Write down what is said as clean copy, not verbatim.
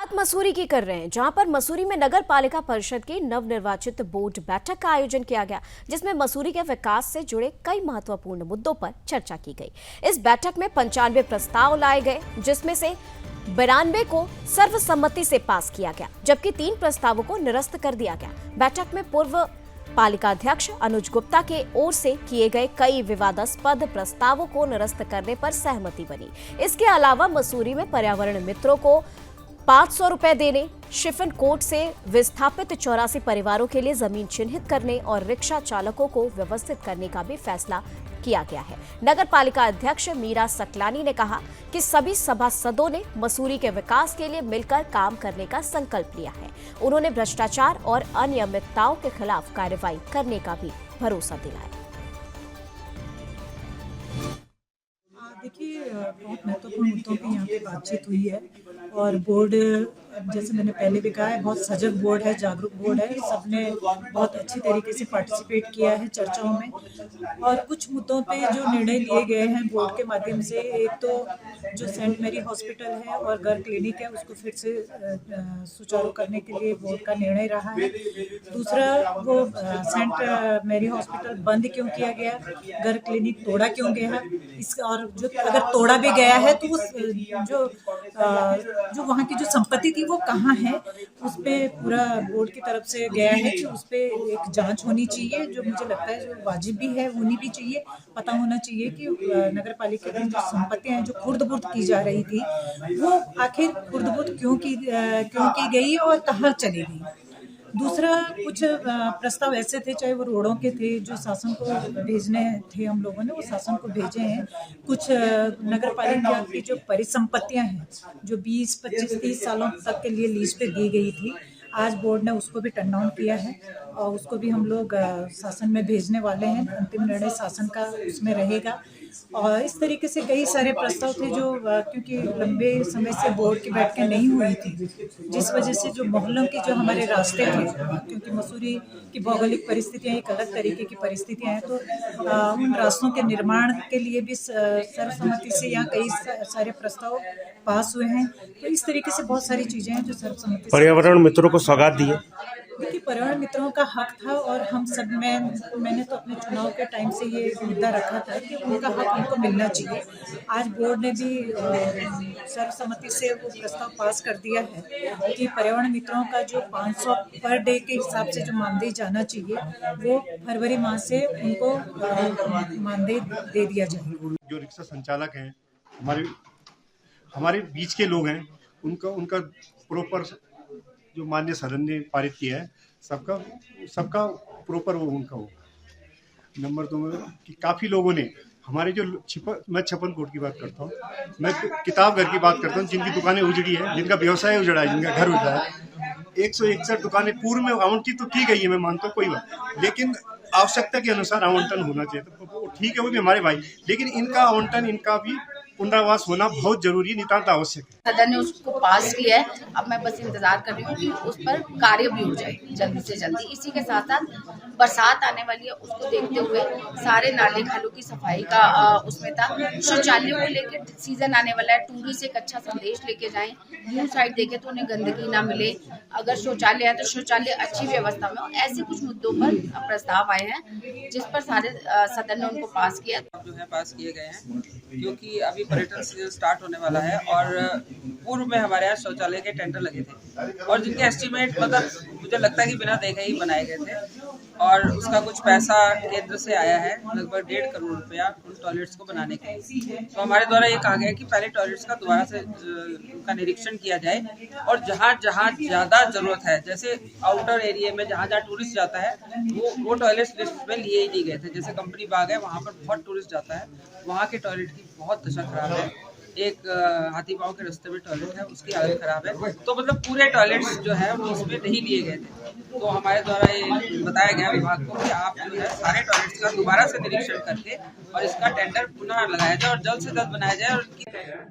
बात मसूरी की कर रहे हैं, जहां पर मसूरी में नगर पालिका परिषद की नवनिर्वाचित बोर्ड बैठक का आयोजन किया गया, जिसमें मसूरी के विकास से जुड़े कई महत्वपूर्ण मुद्दों पर चर्चा की गई। इस बैठक में 95 प्रस्ताव लाए गए, जिसमें से 92 को सर्वसम्मति से पास किया गया, जबकि 3 प्रस्तावों को निरस्त कर दिया गया। बैठक में पूर्व पालिका अध्यक्ष अनुज गुप्ता के ओर से किए गए कई विवादास्पद प्रस्तावों को निरस्त करने पर सहमति बनी। इसके अलावा मसूरी में पर्यावरण मित्रों को 500 रुपए देने, शिफन कोर्ट से विस्थापित 84 परिवारों के लिए जमीन चिन्हित करने और रिक्शा चालकों को व्यवस्थित करने का भी फैसला किया गया है। नगर पालिका अध्यक्ष मीरा सकलानी ने कहा कि सभी सभासदों ने मसूरी के विकास के लिए मिलकर काम करने का संकल्प लिया है। उन्होंने भ्रष्टाचार और अनियमितताओं के खिलाफ कार्रवाई करने का भी भरोसा दिलाया। देखिए, बहुत महत्वपूर्ण मुद्दों पे यहाँ पे बातचीत हुई है और बोर्ड, जैसे मैंने पहले भी कहा है, बहुत सजग बोर्ड है, जागरूक बोर्ड है। सबने बहुत अच्छी तरीके से पार्टिसिपेट किया है चर्चाओं में और कुछ मुद्दों पे जो निर्णय लिए गए हैं बोर्ड के माध्यम से, एक तो जो सेंट मैरी हॉस्पिटल है और घर क्लिनिक है उसको फिर से सुचारू करने के लिए बोर्ड का निर्णय रहा है। दूसरा, वो सेंट मैरी हॉस्पिटल बंद क्यों किया गया, घर क्लिनिक तोड़ा क्यों गया, इसका, और जो अगर तोड़ा भी गया है तो जो वहाँ की जो संपत्ति थी वो कहाँ है, उस पर पूरा बोर्ड की तरफ से गया है कि उस पर एक जांच होनी चाहिए, जो मुझे लगता है जो वाजिब भी है, होनी भी चाहिए। पता होना चाहिए कि नगर पालिका की जो संपत्तियां हैं जो खुर्द-बुर्द की जा रही थी, वो आखिर खुर्द-बुर्द क्यों की गई और कहाँ चली गई। दूसरा, कुछ प्रस्ताव ऐसे थे, चाहे वो रोडों के थे, जो शासन को भेजने थे, हम लोगों ने वो शासन को भेजे हैं। कुछ नगर पालिका की जो परिसंपत्तियां हैं जो 20, 25, 30 सालों तक के लिए लीज पे दी गई थी, आज बोर्ड ने उसको भी टर्न डाउन किया है और उसको भी हम लोग शासन में भेजने वाले हैं। अंतिम निर्णय शासन का उसमें रहेगा। और इस तरीके से कई सारे प्रस्ताव थे जो क्योंकि लंबे समय से बोर्ड की बैठकें नहीं हुई थी, जिस वजह से जो मोहल्लों की जो हमारे रास्ते थे, क्योंकि मसूरी की भौगोलिक परिस्थितियां एक अलग तरीके की परिस्थितियां हैं, तो उन रास्तों के निर्माण के लिए भी सर्वसम्मति से यहाँ कई सारे प्रस्ताव पास हुए हैं। तो इस तरीके से बहुत सारी चीजें हैं जो सर्वसम्मति। पर्यावरण मित्रों को सौगात दी है। देखिए, पर्यावरण मित्रों का हक था और हम सब मैंने तो अपने चुनाव के टाइम से ये मुद्दा रखा था कि उनका हक उनको मिलना चाहिए। आज बोर्ड ने भी सर्वसम्मति से वो प्रस्ताव पास कर दिया है कि पर्यावरण मित्रों का जो 500 पर डे के हिसाब से जो मानदेय जाना चाहिए, वो फरवरी माह से उनको मानदेय दे दिया जाए। जो रिक्शा संचालक हैं, हमारे बीच के लोग हैं, उनका प्रॉपर जो माननीय सदन ने पारित किया है, सबका प्रॉपर वो उनका हो। नंबर 2 में कि काफ़ी लोगों ने हमारे जो मैं 56 कोट की बात करता हूँ, मैं किताब घर की बात करता हूँ, जिनकी दुकानें उजड़ी है, जिनका व्यवसाय उजड़ा है, जिनका घर उजड़ा है। 161 दुकानें पूर्व में आवंटित तो की गई है, मैं मानता हूँ, कोई बात, लेकिन आवश्यकता के अनुसार आवंटन होना चाहिए। तो ठीक है, वो भी हमारे भाई, लेकिन इनका आवंटन, इनका भी पुनरावास होना बहुत जरूरी, नितांत आवश्यक है। सदन ने उसको पास किया है। अब मैं बस इंतजार कर रही हूँ कि उस पर कार्य भी हो जाए जल्दी से जल्दी। इसी के साथ साथ बरसात आने वाली है, उसको देखते हुए सारे नाले खालों की सफाई का उसमें था। शौचालय को लेकर सीजन आने वाला है, टूरिस्ट एक अच्छा संदेश लेके जाएं, दूर साइड देखे तो उन्हें गंदगी ना मिले, अगर शौचालय है तो शौचालय अच्छी व्यवस्था में हो। ऐसे कुछ मुद्दों पर प्रस्ताव आए हैं, जिस पर सारे सदन ने उनको पास किया। जो है पास किए गए हैं, क्योंकि अभी पर्यटन सीजन स्टार्ट होने वाला है और पूर्व में हमारे यहाँ शौचालय के टेंडर लगे थे और जिनके एस्टीमेट मतलब मुझे लगता है कि बिना देखे ही बनाए गए थे और उसका कुछ पैसा केंद्र से आया है, लगभग 1.5 करोड़ रुपया उन टॉयलेट्स को बनाने के लिए। तो हमारे द्वारा ये कहा गया कि पहले टॉयलेट्स का दोबारा से उनका निरीक्षण किया जाए और जहाँ जहाँ ज़्यादा ज़रूरत है, जैसे आउटर एरिया में जहाँ जहाँ टूरिस्ट जाता है, वो टॉयलेट्स लिस्ट में लिए ही नहीं गए थे। जैसे कंपनी बाग है, वहाँ पर बहुत टूरिस्ट जाता है, वहाँ के टॉयलेट की बहुत दशा खराब है। एक हाथी पाँव के रास्ते में टॉयलेट है, उसकी हालत खराब है। तो मतलब पूरे टॉयलेट्स जो है वो उसमें नहीं लिए गए थे। तो हमारे द्वारा ये बताया गया विभाग को कि आप जो है सारे टॉयलेट्स का दोबारा से निरीक्षण करके और इसका टेंडर पुनः लगाया जाए और जल्द से जल्द बनाया जाए और